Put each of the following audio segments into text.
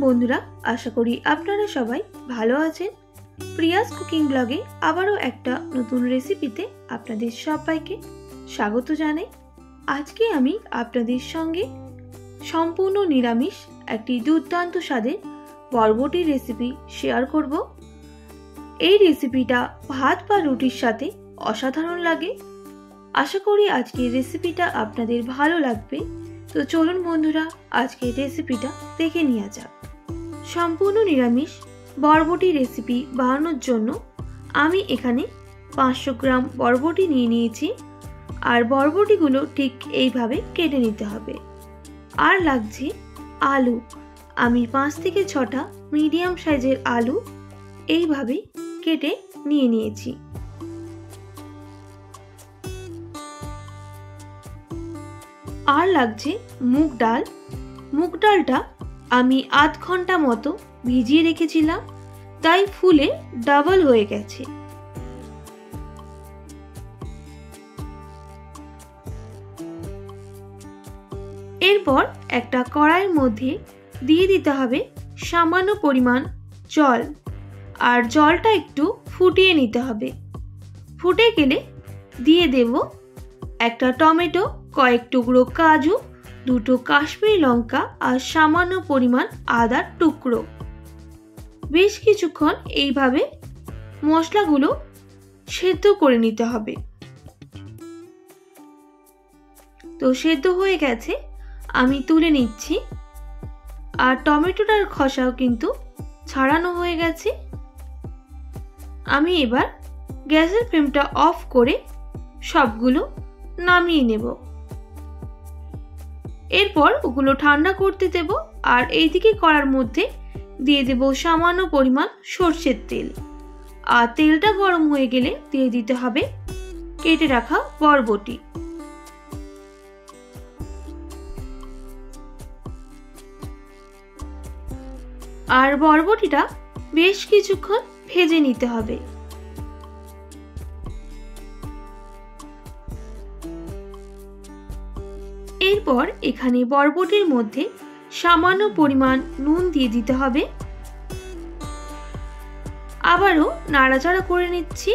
বন্ধুরা, আশা করি আপনারা সবাই ভালো আছেন। প্রিয়াস কুকিং ব্লগে আবারও একটা নতুন রেসিপিতে আপনাদের সবাইকে স্বাগত জানাই। আজকে আমি আপনাদের সঙ্গে সম্পূর্ণ নিরামিষ একটি দুর্দান্ত স্বাদের বরবটির রেসিপি শেয়ার করব। এই রেসিপিটা ভাত বা রুটির সাথে অসাধারণ লাগে। আশা করি আজকের রেসিপিটা আপনাদের ভালো লাগবে। তো চলুন বন্ধুরা, আজকের রেসিপিটা দেখে নেওয়া যাক। সম্পূর্ণ নিরামিষ বরবটি রেসিপি বানানোর জন্য আমি এখানে 500 গ্রাম বরবটি নিয়ে নিয়েছি। আর বরবটিগুলো ঠিক এইভাবে কেটে নিতে হবে। আর লাগছে আলু। আমি 5 থেকে 6টা মিডিয়াম সাইজের আলু এইভাবে কেটে নিয়ে নিয়েছি। আর লাগছে মুগ ডাল। মুগ ডালটা আমি আধ ঘন্টা মতো ভিজিয়ে রেখেছিলাম, তাই ফুলে ডাবল হয়ে গেছে। এরপর একটা কড়াইয়ের মধ্যে দিয়ে দিতে হবে সামান্য পরিমাণ জল। আর জলটা একটু ফুটিয়ে নিতে হবে। ফুটে গেলে দিয়ে দেব একটা টমেটো, কয়েক টুকরো কাজু, 2টো কাশ্মীরি লঙ্কা আর সামান্য পরিমাণ আদার টুকরো। বেশ কিছুক্ষণ এইভাবে মশলাগুলো সেদ্ধ করে নিতে হবে। তো সেদ্ধ হয়ে গেছে, আমি তুলে নিচ্ছি। আর টমেটোটার খোসাও কিন্তু ছাড়ানো হয়ে গেছে। আমি এবার গ্যাসের ফ্লেমটা অফ করে সবগুলো নামিয়ে নেব। এরপর ওগুলো ঠান্ডা করতে দেব। আর এইদিকে কড়ার মধ্যে দিয়ে দেব সামান্য পরিমাণ সরষের তেল। আর তেলটা গরম হয়ে গেলে দিয়ে দিতে হবে কেটে রাখা বরবটি। আর বরবটিটা বেশ কিছুক্ষণ ভেজে নিতে হবে। এরপর এখানে বরবটির মধ্যে সামান্য পরিমাণ নুন দিয়ে দিতে হবে। আবারও নাড়াচাড়া করে নিচ্ছি।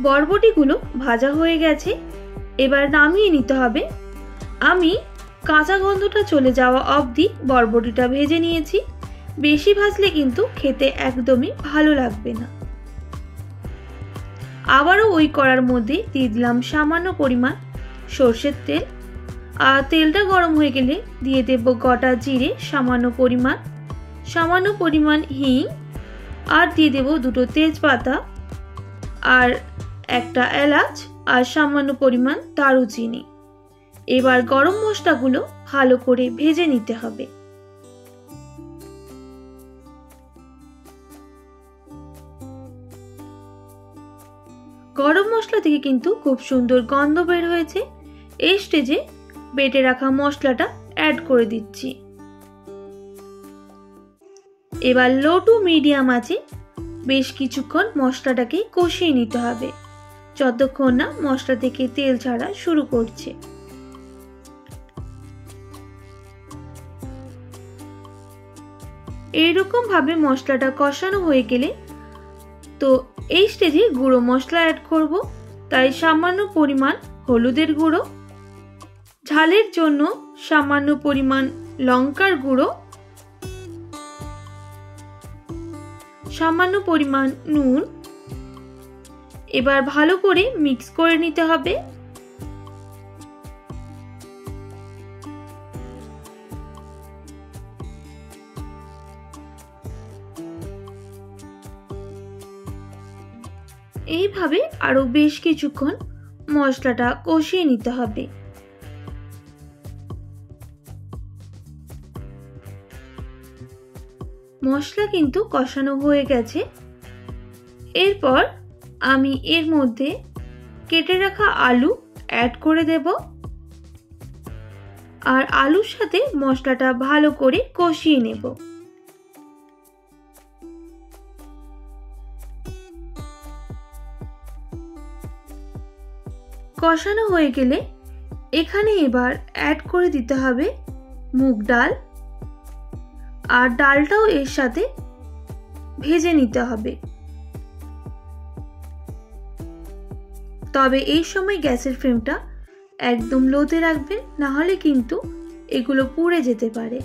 বরবটিগুলো ভাজা হয়ে গেছে, এবার নামিয়ে নিতে হবে। আমি কাঁচা গন্ধটা চলে যাওয়া অবধি বরবটিটা ভেজে নিয়েছি। বেশি ভাজলে কিন্তু খেতে একদমই ভালো লাগবে না। আবারও ওই কড়ার মধ্যে দিয়ে দিলাম সামান্য পরিমাণ সরষের তেল। আর তেলটা গরম হয়ে গেলে দিয়ে দেব গোটা জিরে সামান্য পরিমাণ হিং, আর দিয়ে দেব 2টো তেজপাতা আর একটা এলাচ আর সামান্য পরিমাণ দারুচিনি। এবার গরম মশলাগুলো ভালো করে ভেজে নিতে হবে। গরম মশলা থেকে কিন্তু খুব সুন্দর গন্ধ বের হয়েছে। এই স্টেজে বেটে রাখা মশলাটা অ্যাড করে দিচ্ছি। এবার লো টু মিডিয়াম আঁচে বেশ কিছুক্ষণ মশলাটাকে কষিয়ে নিতে হবে, যতক্ষণ না মশলা থেকে তেল ছাড়া শুরু করছে। এইরকম ভাবে মশলাটা কষানো হয়ে গেলে তো এই স্টেজে গুঁড়ো মশলা অ্যাড করব। তাই সামান্য পরিমাণ হলুদের গুঁড়ো, ঝালের জন্য সামান্য পরিমাণ লঙ্কার গুঁড়ো, সামান্য পরিমাণ নুন। এবার ভালো করে মিক্স করে নিতে হবে। এইভাবে আরো বেশ কিছুক্ষণ মশলাটা কষিয়ে নিতে হবে। মশলা কিন্তু কষানো হয়ে গেছে। এরপর আমি এর মধ্যে কেটে রাখা আলু অ্যাড করে দেব। আর আলুর সাথে মশলাটা ভালো করে কষিয়ে নেব। কষানো হয়ে গেলে এখানে এবার অ্যাড করে দিতে হবে মুগ ডাল, আর ডালটাও এর সাথে ভেজে নিতে হবে। তবে এই সময় গ্যাসের ফ্লেমটা একদম লোতে রাখবেন, না হলে কিন্তু এগুলো পুড়ে যেতে পারে।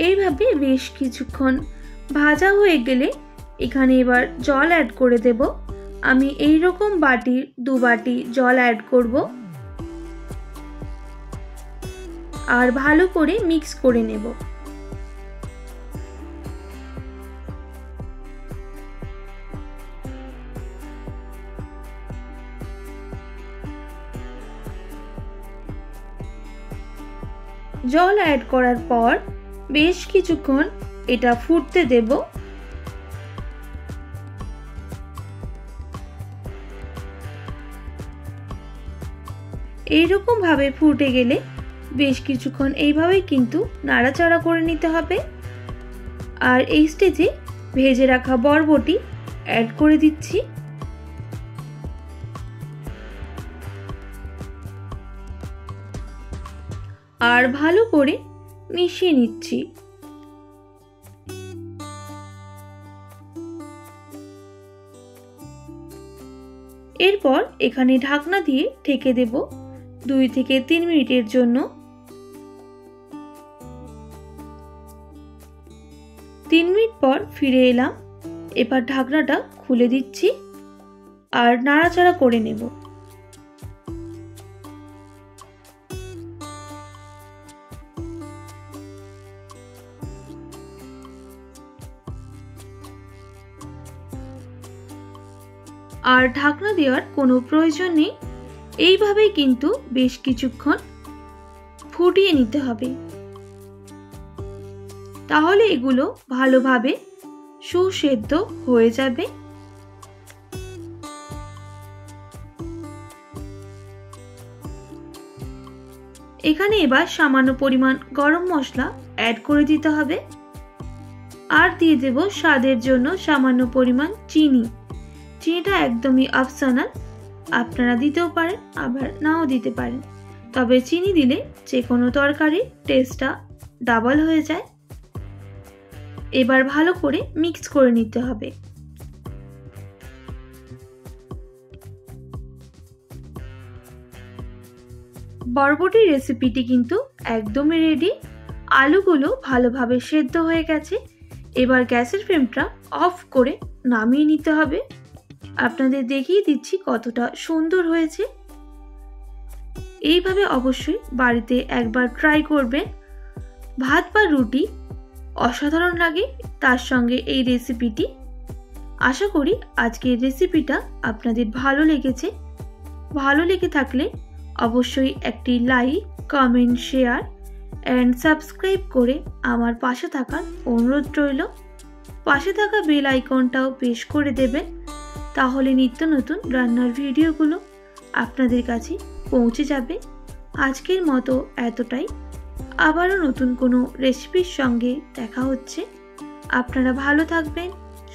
এইভাবে বেশ কিছুক্ষণ ভাজা হয়ে গেলে এখানে এবার জল অ্যাড করে দেব। আমি এই রকম বাটির 2 বাটি জল অ্যাড করব আর ভালো করে মিক্স করে নেব। জল অ্যাড করার পর বেশ কিছুক্ষণ এটা ফুটতে দেব। এইরকম ভাবে ফুটে গেলে বেশ কিছুক্ষণ এইভাবেই কিন্তু নাড়াচাড়া করে নিতে হবে। আর এই স্টেজে ভেজে রাখা বরবটি অ্যাড করে দিচ্ছি। আর ভালো করে মিশিয়ে নিচ্ছি। এরপর এখানে ঢাকনা দিয়ে ঢেকে দেব 2 থেকে 3 মিনিটের জন্য। 3 মিনিট পর ফিরে এলাম। এবার ঢাকনাটা খুলে দিচ্ছি আর নাড়াচাড়া করে নেব। আর ঢাকনা দেওয়ার কোনো প্রয়োজন নেই, এইভাবেই কিন্তু বেশ কিছুক্ষণ ফুটিয়ে নিতে হবে। তাহলে এগুলো ভালোভাবে সুসেদ্ধ হয়ে যাবে। এখানে এবার সামান্য পরিমাণ গরম মশলা অ্যাড করে দিতে হবে আর দিয়ে দেব স্বাদের জন্য সামান্য পরিমাণ চিনি। চিনিটা একদমই অপশনাল, আপনারা দিতেও পারেন আবার নাও দিতে পারেন, তবে চিনি দিলে যে কোনো তরকারির টেস্টটা ডাবল হয়ে যায়। এবার ভালো করে মিক্স করে নিতে হবে। বরবটির রেসিপিটি কিন্তু একদমই রেডি। আলুগুলো ভালোভাবে সেদ্ধ হয়ে গেছে। এবার গ্যাসের ফ্লেমটা অফ করে নামিয়ে নিতে হবে। আপনাদের দেখিয়ে দিচ্ছি কতটা সুন্দর হয়েছে। এইভাবে অবশ্যই বাড়িতে একবার ট্রাই করবেন। ভাত বা রুটি অসাধারণ লাগে তার সঙ্গে এই রেসিপিটি। আশা করি আজকের রেসিপিটা আপনাদের ভালো লেগেছে। ভালো লেগে থাকলে অবশ্যই একটি like, comment, share and subscribe করে আমার পাশে থাকার অনুরোধ রইল। পাশে থাকা বেল আইকনটাও প্রেস করে দেবেন, তাহলে নিত্য নতুন রান্নার ভিডিওগুলো আপনাদের কাছে পৌঁছে যাবে। আজকের মতো এতটাই। আবারও নতুন কোনো রেসিপির সঙ্গে দেখা হচ্ছে। আপনারা ভালো থাকবেন,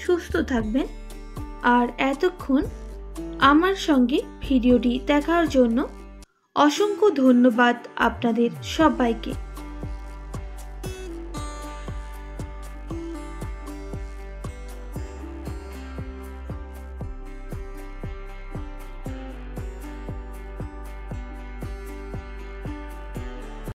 সুস্থ থাকবেন। আর এতক্ষণ আমার সঙ্গে ভিডিওটি দেখার জন্য অসংখ্য ধন্যবাদ আপনাদের সবাইকে।